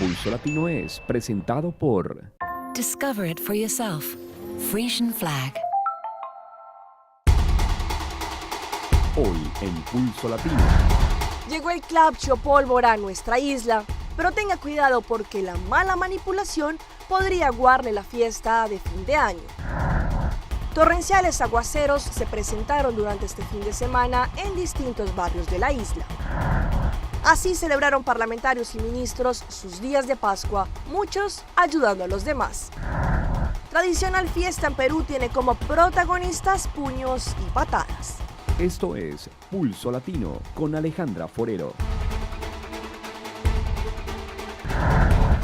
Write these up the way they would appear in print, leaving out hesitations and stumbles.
Pulso Latino es presentado por Discover it for yourself. Frisian Flag. Hoy en Pulso Latino. Llegó el Clapchi o pólvora a nuestra isla, pero tenga cuidado porque la mala manipulación podría aguarle la fiesta de fin de año. Torrenciales aguaceros se presentaron durante este fin de semana en distintos barrios de la isla. Así celebraron parlamentarios y ministros sus días de Pascua, muchos ayudando a los demás. Tradicional fiesta en Perú tiene como protagonistas puños y patadas. Esto es Pulso Latino con Alejandra Forero.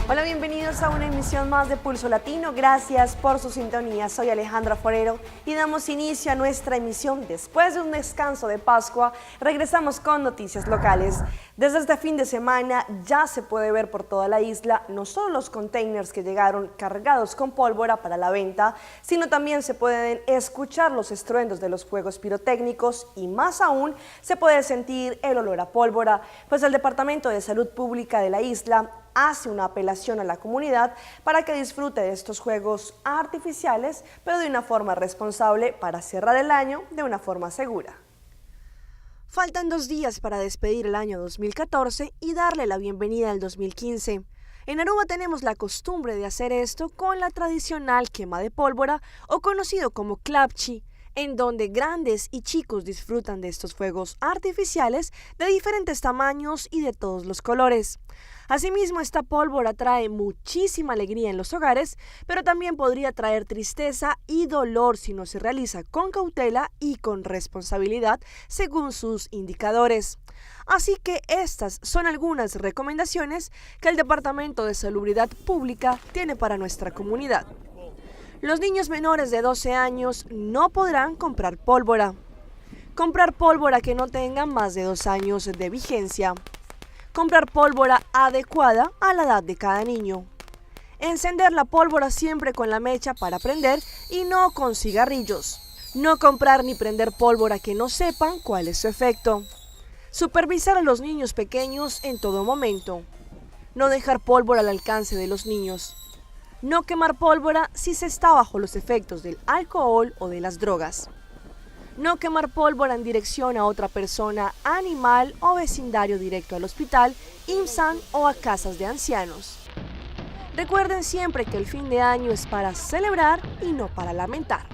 Hola, bienvenidos a una emisión más de Pulso Latino. Gracias por su sintonía. Soy Alejandra Forero y damos inicio a nuestra emisión. Después de un descanso de Pascua, regresamos con noticias locales. Desde este fin de semana ya se puede ver por toda la isla no solo los containers que llegaron cargados con pólvora para la venta, sino también se pueden escuchar los estruendos de los fuegos pirotécnicos y más aún se puede sentir el olor a pólvora, pues el Departamento de Salud Pública de la isla hace una apelación a la comunidad para que disfrute de estos juegos artificiales, pero de una forma responsable para cerrar el año de una forma segura. Faltan 2 días para despedir el año 2014 y darle la bienvenida al 2015. En Aruba tenemos la costumbre de hacer esto con la tradicional quema de pólvora o conocido como Clapchi, en donde grandes y chicos disfrutan de estos fuegos artificiales de diferentes tamaños y de todos los colores. Asimismo, esta pólvora trae muchísima alegría en los hogares, pero también podría traer tristeza y dolor si no se realiza con cautela y con responsabilidad según sus indicadores. Así que estas son algunas recomendaciones que el Departamento de Salubridad Pública tiene para nuestra comunidad. Los niños menores de 12 años no podrán comprar pólvora. Comprar pólvora que no tenga más de 2 años de vigencia. Comprar pólvora adecuada a la edad de cada niño. Encender la pólvora siempre con la mecha para prender y no con cigarrillos. No comprar ni prender pólvora que no sepan cuál es su efecto. Supervisar a los niños pequeños en todo momento. No dejar pólvora al alcance de los niños. No quemar pólvora si se está bajo los efectos del alcohol o de las drogas. No quemar pólvora en dirección a otra persona, animal o vecindario directo al hospital, IMSAN o a casas de ancianos. Recuerden siempre que el fin de año es para celebrar y no para lamentar.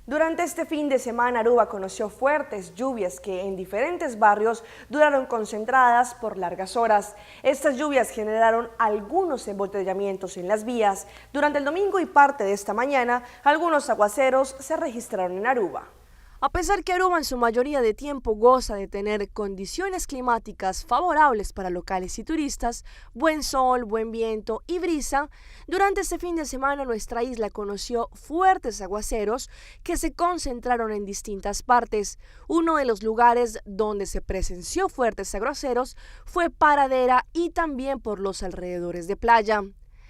Durante este fin de semana, Aruba conoció fuertes lluvias que en diferentes barrios duraron concentradas por largas horas. Estas lluvias generaron algunos embotellamientos en las vías. Durante el domingo y parte de esta mañana, algunos aguaceros se registraron en Aruba. A pesar que Aruba en su mayoría de tiempo goza de tener condiciones climáticas favorables para locales y turistas, buen sol, buen viento y brisa, durante este fin de semana nuestra isla conoció fuertes aguaceros que se concentraron en distintas partes. Uno de los lugares donde se presenció fuertes aguaceros fue Paradera y también por los alrededores de playa.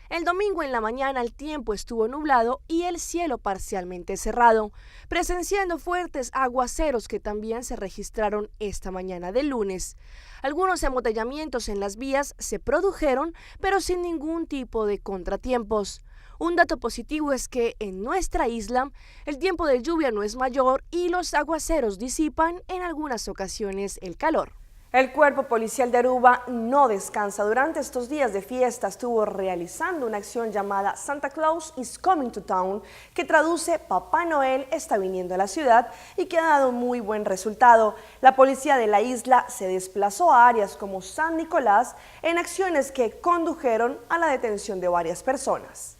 El domingo en la mañana el tiempo estuvo nublado y el cielo parcialmente cerrado, presenciando fuertes aguaceros que también se registraron esta mañana del lunes. Algunos embotellamientos en las vías se produjeron, pero sin ningún tipo de contratiempos. Un dato positivo es que en nuestra isla el tiempo de lluvia no es mayor y los aguaceros disipan en algunas ocasiones el calor. El Cuerpo Policial de Aruba no descansa. Durante estos días de fiesta estuvo realizando una acción llamada Santa Claus is Coming to Town, que traduce Papá Noel está viniendo a la ciudad y que ha dado muy buen resultado. La policía de la isla se desplazó a áreas como San Nicolás en acciones que condujeron a la detención de varias personas.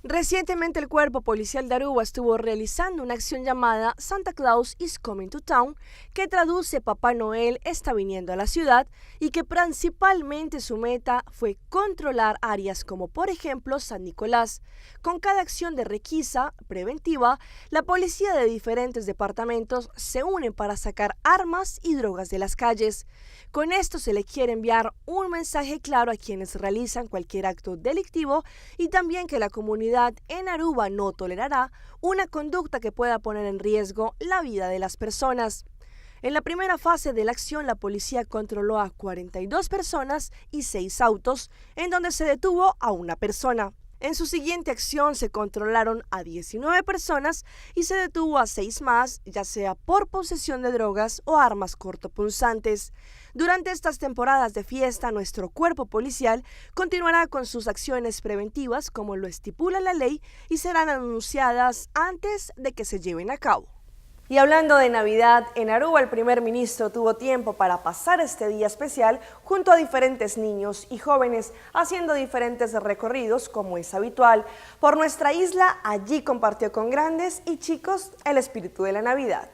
Recientemente el Cuerpo Policial de Aruba estuvo realizando una acción llamada Santa Claus is Coming to Town, que traduce Papá Noel está viniendo a la ciudad y que principalmente su meta fue controlar áreas como por ejemplo San Nicolás. Con cada acción de requisa preventiva, la policía de diferentes departamentos se unen para sacar armas y drogas de las calles. Con esto se le quiere enviar un mensaje claro a quienes realizan cualquier acto delictivo y también que la comunidad en Aruba no tolerará una conducta que pueda poner en riesgo la vida de las personas. En la primera fase de la acción, la policía controló a 42 personas y 6 autos, en donde se detuvo a una persona. En su siguiente acción se controlaron a 19 personas y se detuvo a 6 más, ya sea por posesión de drogas o armas cortopunzantes. Durante estas temporadas de fiesta, nuestro cuerpo policial continuará con sus acciones preventivas como lo estipula la ley y serán anunciadas antes de que se lleven a cabo. Y hablando de Navidad, en Aruba el primer ministro tuvo tiempo para pasar este día especial junto a diferentes niños y jóvenes haciendo diferentes recorridos como es habitual por nuestra isla. Allí compartió con grandes y chicos el espíritu de la Navidad.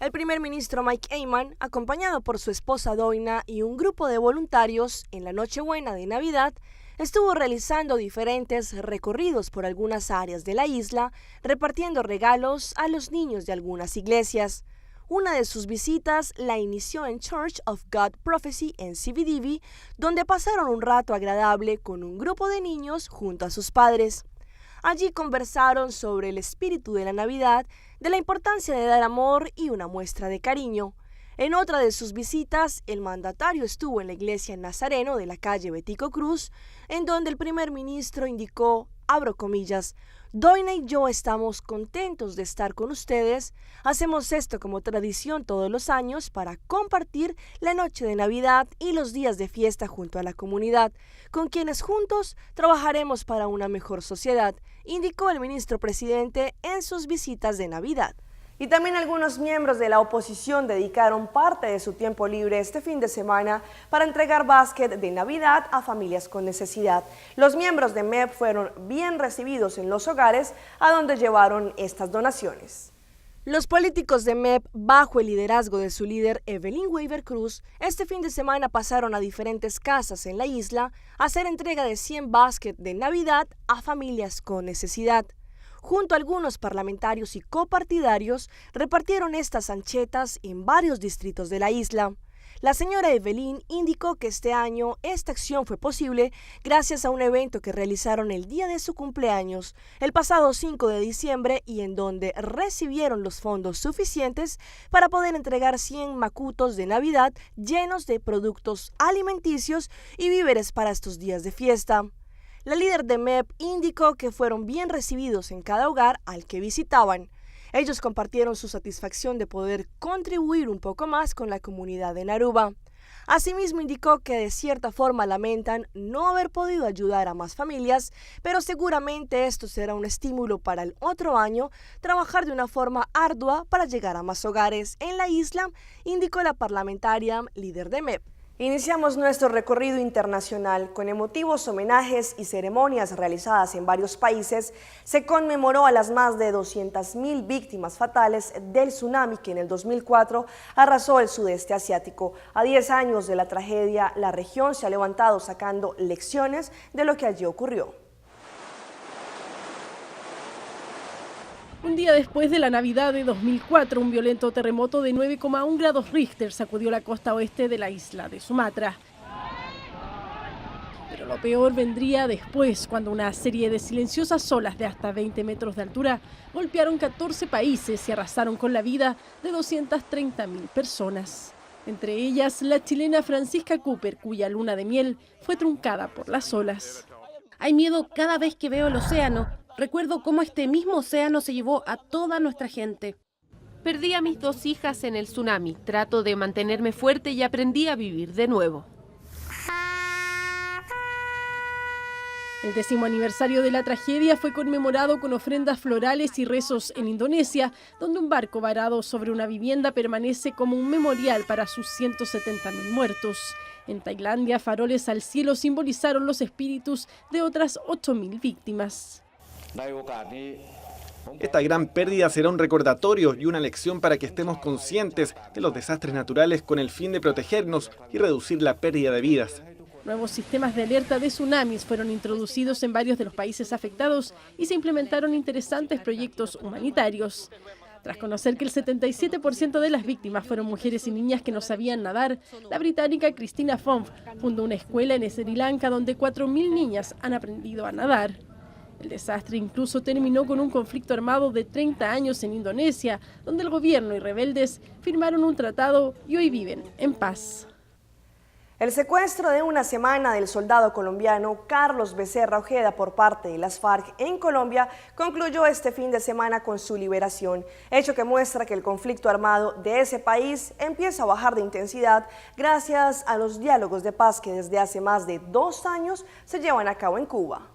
El primer ministro Mike Eyman, acompañado por su esposa Doina y un grupo de voluntarios en la Nochebuena de Navidad, estuvo realizando diferentes recorridos por algunas áreas de la isla, repartiendo regalos a los niños de algunas iglesias. Una de sus visitas la inició en Church of God Prophecy en CBDB, donde pasaron un rato agradable con un grupo de niños junto a sus padres. Allí conversaron sobre el espíritu de la Navidad, de la importancia de dar amor y una muestra de cariño. En otra de sus visitas, el mandatario estuvo en la iglesia Nazareno de la calle Betico Cruz, en donde el primer ministro indicó, abro comillas, Doina y yo estamos contentos de estar con ustedes. Hacemos esto como tradición todos los años para compartir la noche de Navidad y los días de fiesta junto a la comunidad, con quienes juntos trabajaremos para una mejor sociedad, indicó el ministro presidente en sus visitas de Navidad. Y también algunos miembros de la oposición dedicaron parte de su tiempo libre este fin de semana para entregar básquet de Navidad a familias con necesidad. Los miembros de MEP fueron bien recibidos en los hogares a donde llevaron estas donaciones. Los políticos de MEP, bajo el liderazgo de su líder Evelyn Weaver Cruz, este fin de semana pasaron a diferentes casas en la isla a hacer entrega de 100 básquet de Navidad a familias con necesidad. Junto a algunos parlamentarios y copartidarios, repartieron estas anchetas en varios distritos de la isla. La señora Evelyn indicó que este año esta acción fue posible gracias a un evento que realizaron el día de su cumpleaños, el pasado 5 de diciembre, y en donde recibieron los fondos suficientes para poder entregar 100 macutos de Navidad llenos de productos alimenticios y víveres para estos días de fiesta. La líder de MEP indicó que fueron bien recibidos en cada hogar al que visitaban. Ellos compartieron su satisfacción de poder contribuir un poco más con la comunidad de Aruba. Asimismo indicó que de cierta forma lamentan no haber podido ayudar a más familias, pero seguramente esto será un estímulo para el otro año trabajar de una forma ardua para llegar a más hogares en la isla, indicó la parlamentaria líder de MEP. Iniciamos nuestro recorrido internacional con emotivos homenajes y ceremonias realizadas en varios países. Se conmemoró a las más de 200.000 víctimas fatales del tsunami que en el 2004 arrasó el sudeste asiático. A 10 años de la tragedia, la región se ha levantado sacando lecciones de lo que allí ocurrió. Un día después de la Navidad de 2004, un violento terremoto de 9,1 grados Richter sacudió la costa oeste de la isla de Sumatra. Pero lo peor vendría después, cuando una serie de silenciosas olas de hasta 20 metros de altura golpearon 14 países y arrasaron con la vida de 230.000 personas. Entre ellas, la chilena Francisca Cooper, cuya luna de miel fue truncada por las olas. Hay miedo cada vez que veo el océano. Recuerdo cómo este mismo océano se llevó a toda nuestra gente. Perdí a mis 2 hijas en el tsunami. Trato de mantenerme fuerte y aprendí a vivir de nuevo. El 10º aniversario de la tragedia fue conmemorado con ofrendas florales y rezos en Indonesia, donde un barco varado sobre una vivienda permanece como un memorial para sus 170.000 muertos. En Tailandia, faroles al cielo simbolizaron los espíritus de otras 8.000 víctimas. Esta gran pérdida será un recordatorio y una lección para que estemos conscientes de los desastres naturales con el fin de protegernos y reducir la pérdida de vidas. Nuevos sistemas de alerta de tsunamis fueron introducidos en varios de los países afectados y se implementaron interesantes proyectos humanitarios. Tras conocer que el 77% de las víctimas fueron mujeres y niñas que no sabían nadar, la británica Christina Fong fundó una escuela en Sri Lanka donde 4.000 niñas han aprendido a nadar. El desastre incluso terminó con un conflicto armado de 30 años en Indonesia, donde el gobierno y rebeldes firmaron un tratado y hoy viven en paz. El secuestro de una semana del soldado colombiano Carlos Becerra Ojeda por parte de las FARC en Colombia concluyó este fin de semana con su liberación, hecho que muestra que el conflicto armado de ese país empieza a bajar de intensidad gracias a los diálogos de paz que desde hace más de 2 años se llevan a cabo en Cuba.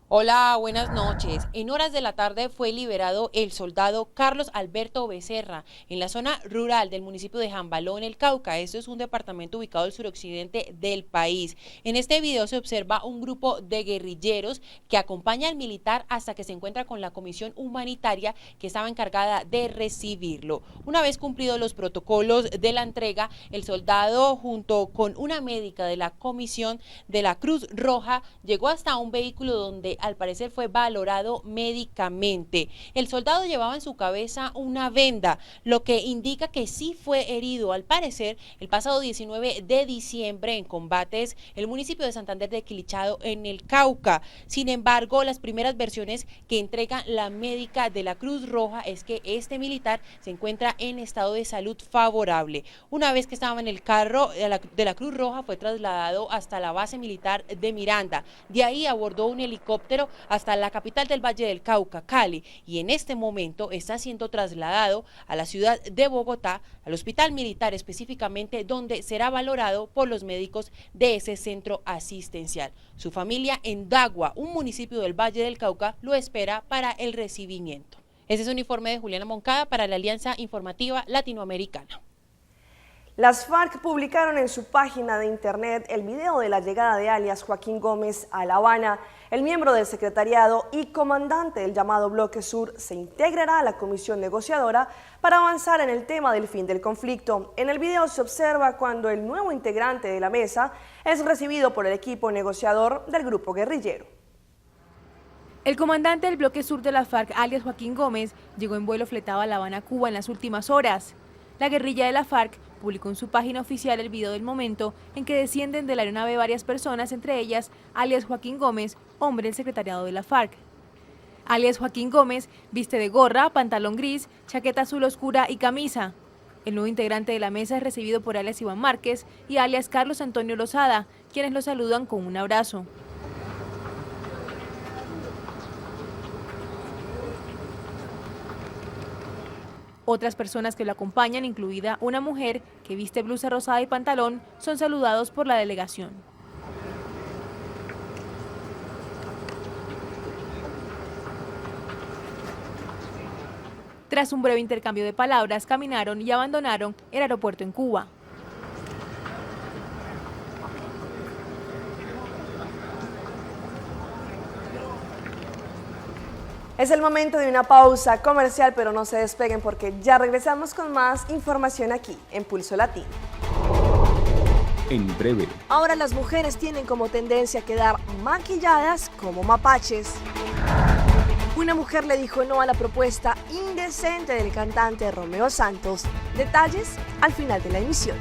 Hola, buenas noches. En horas de la tarde fue liberado el soldado Carlos Alberto Becerra en la zona rural del municipio de Jambaló, en el Cauca. Esto es un departamento ubicado al suroccidente del país. En este video se observa un grupo de guerrilleros que acompaña al militar hasta que se encuentra con la comisión humanitaria que estaba encargada de recibirlo. Una vez cumplidos los protocolos de la entrega, el soldado junto con una médica de la comisión de la Cruz Roja llegó hasta un vehículo donde al parecer fue valorado médicamente. El soldado llevaba en su cabeza una venda, lo que indica que sí fue herido, al parecer, el pasado 19 de diciembre en combates en el municipio de Santander de Quilichao, en el Cauca. Sin embargo, las primeras versiones que entrega la médica de la Cruz Roja es que este militar se encuentra en estado de salud favorable. Una vez que estaba en el carro de la Cruz Roja, fue trasladado hasta la base militar de Miranda. De ahí abordó un helicóptero hasta la capital del Valle del Cauca, Cali, y en este momento está siendo trasladado a la ciudad de Bogotá, al hospital militar específicamente, donde será valorado por los médicos de ese centro asistencial. Su familia en Dagua, un municipio del Valle del Cauca, lo espera para el recibimiento. Ese es un informe de Juliana Moncada para la Alianza Informativa Latinoamericana. Las FARC publicaron en su página de internet el video de la llegada de alias Joaquín Gómez a La Habana. El miembro del secretariado y comandante del llamado Bloque Sur se integrará a la comisión negociadora para avanzar en el tema del fin del conflicto. En el video se observa cuando el nuevo integrante de la mesa es recibido por el equipo negociador del grupo guerrillero. El comandante del Bloque Sur de la FARC, alias Joaquín Gómez, llegó en vuelo fletado a La Habana, Cuba, en las últimas horas. La guerrilla de la FARC publicó en su página oficial el video del momento en que descienden de la aeronave varias personas, entre ellas alias Joaquín Gómez, hombre del secretariado de la FARC. Alias Joaquín Gómez viste de gorra, pantalón gris, chaqueta azul oscura y camisa. El nuevo integrante de la mesa es recibido por alias Iván Márquez y alias Carlos Antonio Lozada, quienes lo saludan con un abrazo. Otras personas que lo acompañan, incluida una mujer que viste blusa rosada y pantalón, son saludados por la delegación. Tras un breve intercambio de palabras, caminaron y abandonaron el aeropuerto en Cuba. Es el momento de una pausa comercial, pero no se despeguen porque ya regresamos con más información aquí en Pulso Latino. En breve. Ahora las mujeres tienen como tendencia a quedar maquilladas como mapaches. Una mujer le dijo no a la propuesta indecente del cantante Romeo Santos. Detalles al final de la emisión.